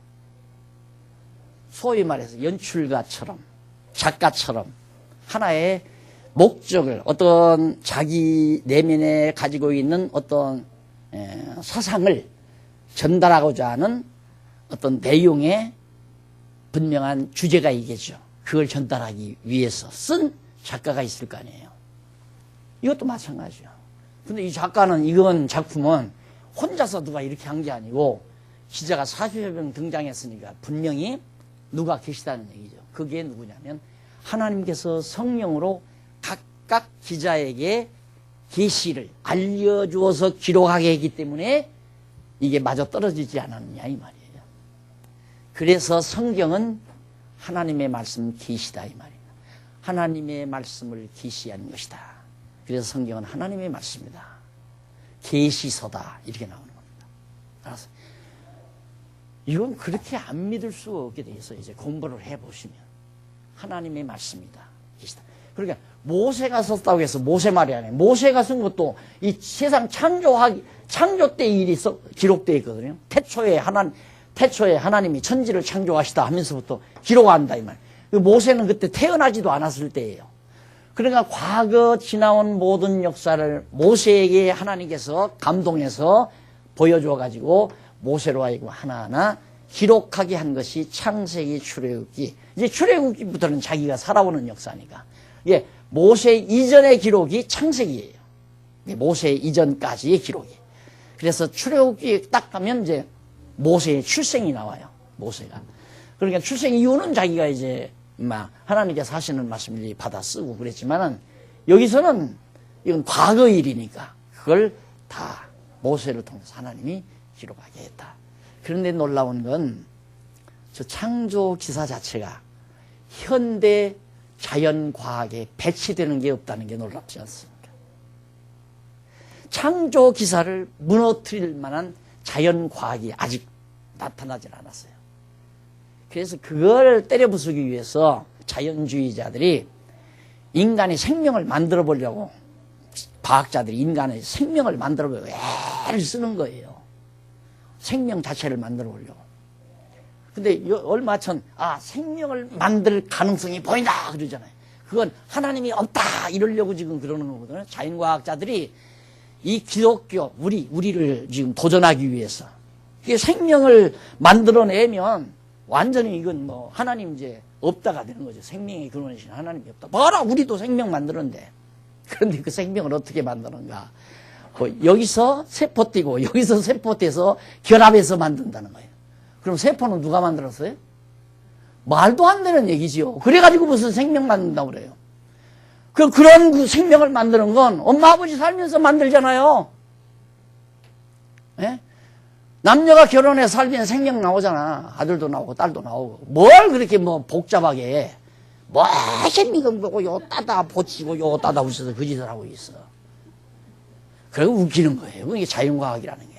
소위 말해서 연출가처럼, 작가처럼 하나의 목적을, 어떤 자기 내면에 가지고 있는 어떤 사상을 전달하고자 하는 어떤 내용의 분명한 주제가 있겠죠. 그걸 전달하기 위해서 쓴 작가가 있을 거 아니에요. 이것도 마찬가지죠. 근데 이 작가는, 이건 작품은 혼자서 누가 이렇게 한 게 아니고 기자가 40여 명 등장했으니까 분명히 누가 계시다는 얘기죠. 그게 누구냐면 하나님께서 성령으로 각각 기자에게 계시를 알려주어서 기록하게 했기 때문에 이게 마저 떨어지지 않았느냐 이 말이에요. 그래서 성경은 하나님의 말씀 계시다 이 말이에요. 하나님의 말씀을 계시한 것이다. 그래서 성경은 하나님의 말씀이다. 계시서다 이렇게 나오는 겁니다. 알았어? 이건 그렇게 안 믿을 수가 없게 돼 있어요. 이제 공부를 해보시면 하나님의 말씀이다. 계시다. 그러니까 모세가 썼다고 해서 모세 말이 아니에요. 모세가 쓴 것도 이 세상 창조 때 일이 기록되어 있거든요. 태초에 하나님이 천지를 창조하시다 하면서부터 기록한다 이 말. 모세는 그때 태어나지도 않았을 때예요. 그러니까 과거 지나온 모든 역사를 모세에게 하나님께서 감동해서 보여줘 가지고 모세로 하여금 하나하나 기록하게 한 것이 창세기, 출애굽기. 이제 출애굽기부터는 자기가 살아오는 역사니까. 예, 모세 이전의 기록이 창세기예요. 모세 이전까지의 기록이. 그래서 출애굽기 딱 가면 이제 모세의 출생이 나와요. 모세가. 그러니까 출생 이유는 자기가 이제 막 하나님께서 하시는 말씀을 받아 쓰고 그랬지만은 여기서는 이건 과거 일이니까 그걸 다 모세를 통해서 하나님이 기록하게 했다. 그런데 놀라운 건 저 창조 기사 자체가 현대 자연과학에 배치되는 게 없다는 게 놀랍지 않습니까? 창조 기사를 무너뜨릴 만한 자연과학이 아직 나타나질 않았어요. 그래서 그걸 때려부수기 위해서 자연주의자들이 인간의 생명을 만들어 보려고, 과학자들이 인간의 생명을 만들어 보려고 애를 쓰는 거예요. 생명 자체를 만들어 보려고. 근데 얼마 전 생명을 만들 가능성이 보인다 그러잖아요. 그건 하나님이 없다 이러려고 지금 그러는 거거든요. 자연과학자들이 이 기독교 우리를 지금 도전하기 위해서 이게 생명을 만들어내면 완전히 이건 뭐 하나님 이제 없다가 되는 거죠. 생명의 근원이신 하나님이 없다. 봐라, 우리도 생명 만드는데. 그런데 그 생명을 어떻게 만드는가? 여기서 세포 띄고 여기서 세포 떼서 결합해서 만든다는 거예요. 그럼 세포는 누가 만들었어요? 말도 안 되는 얘기지요. 그래가지고 무슨 생명 만든다고 그래요. 그런 그 생명을 만드는 건 엄마 아버지 살면서 만들잖아요. 예? 남녀가 결혼해 살면 생명 나오잖아. 아들도 나오고 딸도 나오고. 뭘 그렇게 뭐 복잡하게 해. 뭐 생명 보고 요 따다 보치고 요 따다 붙여서 그 짓을 하고 있어. 그리고 웃기는 거예요. 그게 자연과학이라는 게.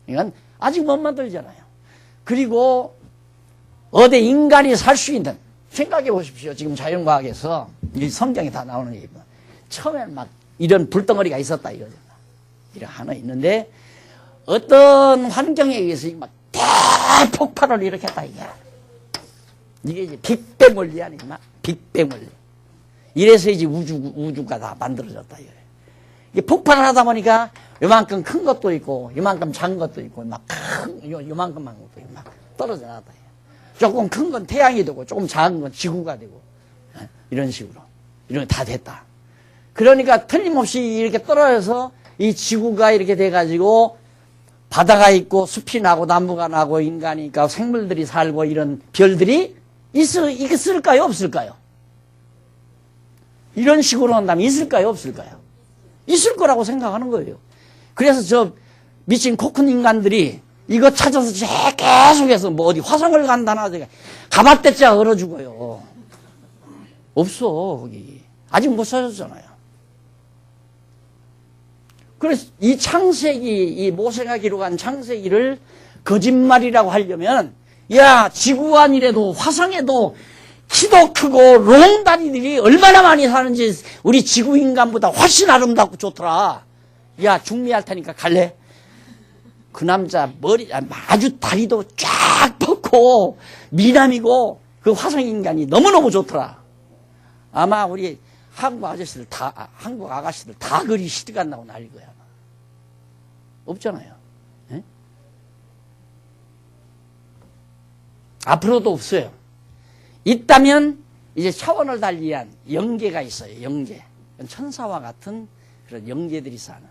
그러니까 아직 못 만들잖아요. 그리고 어디 인간이 살 수 있는, 생각해 보십시오. 지금 자연과학에서 이 성경에 다 나오는 얘기입니다. 처음에는 막 이런 불덩어리가 있었다 이거죠. 이런 하나 있는데 어떤 환경에 의해서 막 대폭발을 일으켰다 이게. 이게 이제 빅뱅 원리 아니구나. 빅뱅 원리. 이래서 이제 우주가 다 만들어졌다 이거예요. 이게 폭발을 하다 보니까 요만큼 큰 것도 있고 요만큼 작은 것도 있고 막 요만큼만 것도 있고 막 떨어져 나갔다. 조금 큰 건 태양이 되고 조금 작은 건 지구가 되고 이런 식으로 이런 게 다 됐다. 그러니까 틀림없이 이렇게 떨어져서 이 지구가 이렇게 돼가지고 바다가 있고 숲이 나고 나무가 나고 인간이 있고 생물들이 살고 이런 별들이 있을까요? 없을까요? 이런 식으로 한다면 있을까요? 없을까요? 있을 거라고 생각하는 거예요. 그래서 저 미친 코 큰 인간들이 이거 찾아서 계속해서 뭐 어디 화성을 간다나 가봤댔자 얼어 죽어요. 없어 거기. 아직 못 찾았잖아요. 그래서 이 창세기, 이 모세가 기록한 창세기를 거짓말이라고 하려면 야 지구안이라도 화성에도 키도 크고 롱다리들이 얼마나 많이 사는지 우리 지구 인간보다 훨씬 아름답고 좋더라. 야 중미할 테니까 갈래? 그 남자 머리 아주 다리도 쫙 뻗고 미남이고 그 화성 인간이 너무너무 좋더라. 아마 우리 한국 아가씨들 다 그리 시집 간다고 난리 거야. 없잖아요. 에? 앞으로도 없어요. 있다면 이제 차원을 달리한 영계가 있어요. 영계. 천사와 같은 그런 영계들이 사는.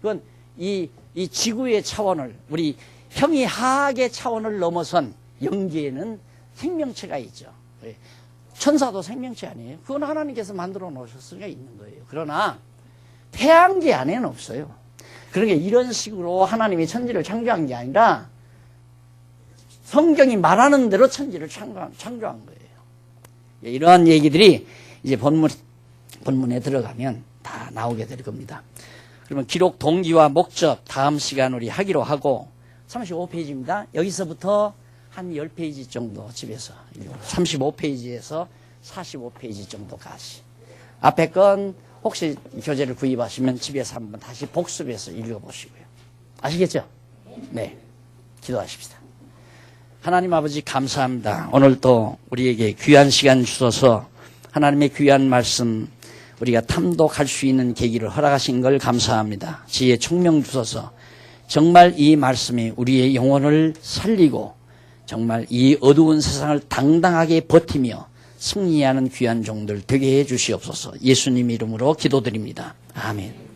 그건 이 지구의 차원을 우리 형이하학의 차원을 넘어선 영계에는 생명체가 있죠. 천사도 생명체 아니에요. 그건 하나님께서 만들어 놓으실 수가 있는 거예요. 그러나 태양계 안에는 없어요. 그러니까 이런 식으로 하나님이 천지를 창조한 게 아니라 성경이 말하는 대로 천지를 창조한 거예요. 이러한 얘기들이 이제 본문에 들어가면 다 나오게 될 겁니다. 그러면 기록 동기와 목적 다음 시간 우리 하기로 하고 35페이지입니다. 여기서부터 한 10페이지 정도 집에서 35페이지에서 45페이지 정도까지 앞에 건 혹시 교재를 구입하시면 집에서 한번 다시 복습해서 읽어보시고요. 아시겠죠? 네. 기도하십시다. 하나님 아버지 감사합니다. 오늘 또 우리에게 귀한 시간 주셔서 하나님의 귀한 말씀 우리가 탐독할 수 있는 계기를 허락하신 걸 감사합니다. 지혜 총명 주셔서 정말 이 말씀이 우리의 영혼을 살리고 정말 이 어두운 세상을 당당하게 버티며 승리하는 귀한 종들 되게 해 주시옵소서. 예수님 이름으로 기도드립니다. 아멘.